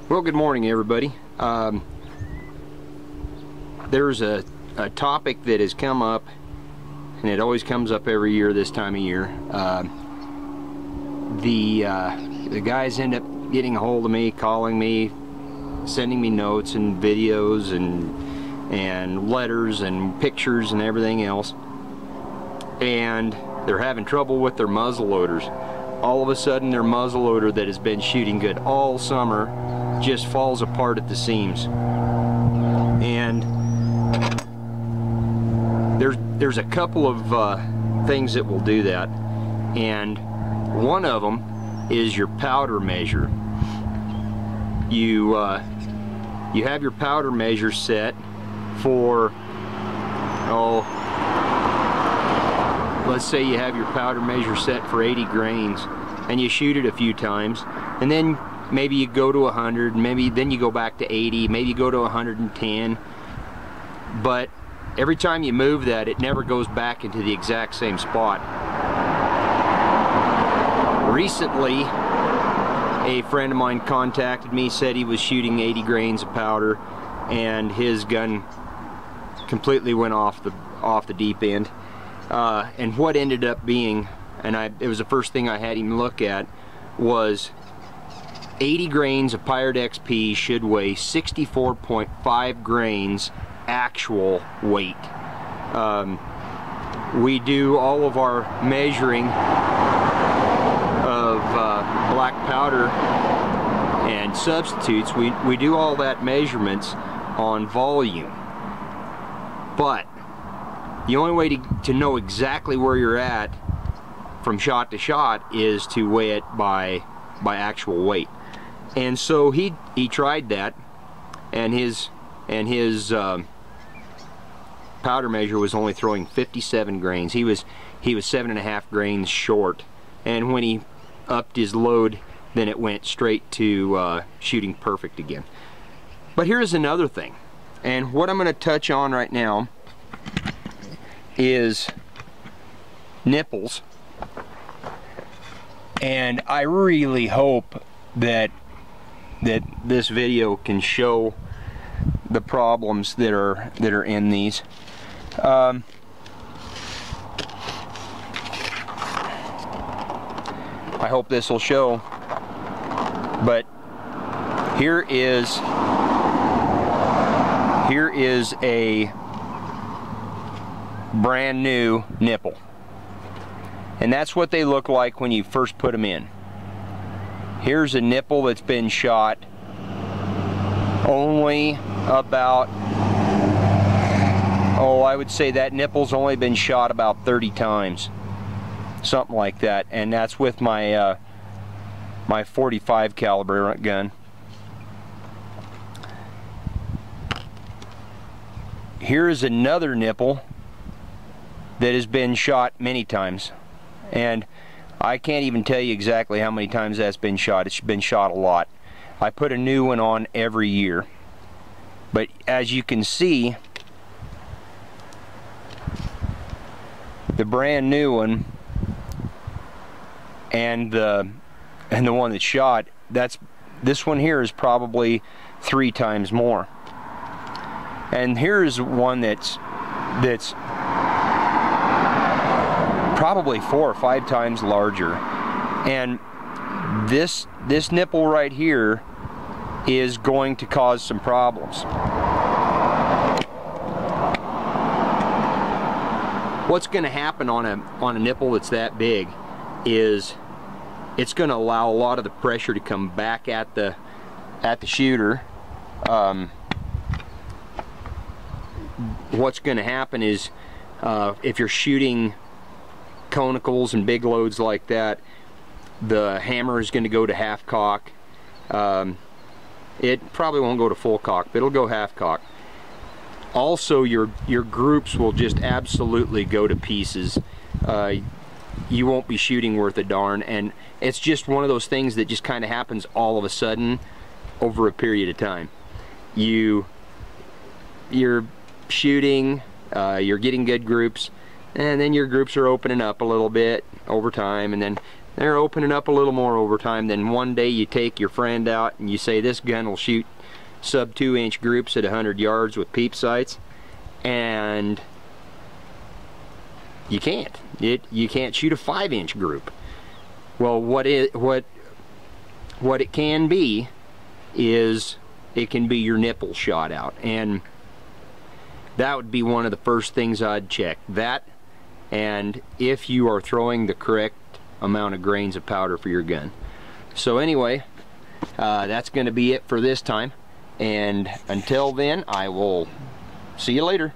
Well, good morning, everybody. There's a topic that has come up, and it always comes up every year this time of year. The guys end up getting a hold of me, calling me, sending me notes and videos and letters and pictures and everything else, and they're having trouble with their muzzle loaders. All of a sudden, their muzzle loader that has been shooting good all summer just falls apart at the seams. And there's a couple of things that will do that, and one of them is your powder measure. You have your powder measure set for, let's say you have your powder measure set for 80 grains, and you shoot it a few times, and then maybe you go to 100, maybe then you go back to 80, maybe you go to 110, but every time you move that, it never goes back into the exact same spot. Recently, a friend of mine contacted me, said he was shooting 80 grains of powder, and his gun completely went off the deep end. And what ended up being, and it was the first thing I had him look at, was 80 grains of Pirate XP should weigh 64.5 grains actual weight. We do all of our measuring of black powder and substitutes. We do all that measurements on volume, but the only way to know exactly where you're at from shot to shot is to weigh it by actual weight. And so he tried that, and his powder measure was only throwing 57 grains. He was 7.5 grains short, and when he upped his load, then it went straight to shooting perfect again. But here's another thing, and what I'm going to touch on right now is Nipples, and I really hope that this video can show the problems that are in these. I hope this will show, but here is a brand new nipple, and that's what they look like when you first put them in. Here's a nipple that's been shot only about, I would say that nipple's only been shot about 30 times, something like that, and that's with my my .45 caliber gun. Here is another nipple that has been shot many times, and I can't even tell you exactly how many times that's been shot. It's been shot a lot. I put a new one on every year, but as you can see, the brand new one and the one that's shot, this one here is probably 3 times more. And here's one that's probably 4 or 5 times larger. And this nipple right here is going to cause some problems. What's going to happen on a nipple that's that big is it's going to allow a lot of the pressure to come back at the shooter. What's going to happen is if you're shooting conicals and big loads like that, the hammer is going to go to half cock. It probably won't go to full cock, but it'll go half cock. Also, your groups will just absolutely go to pieces. You won't be shooting worth a darn, and it's just one of those things that just kind of happens all of a sudden over a period of time. You're shooting, you're getting good groups, and then your groups are opening up a little bit over time, and then they're opening up a little more over time. Then one day you take your friend out and you say this gun will shoot sub 2-inch groups at 100 yards with peep sights, and you can't. You can't shoot a 5-inch group. Well, what it can be is it can be your nipple shot out, and that would be one of the first things I'd check. That, and if you are throwing the correct amount of grains of powder for your gun. So anyway, that's going to be it for this time, and until then, I will see you later.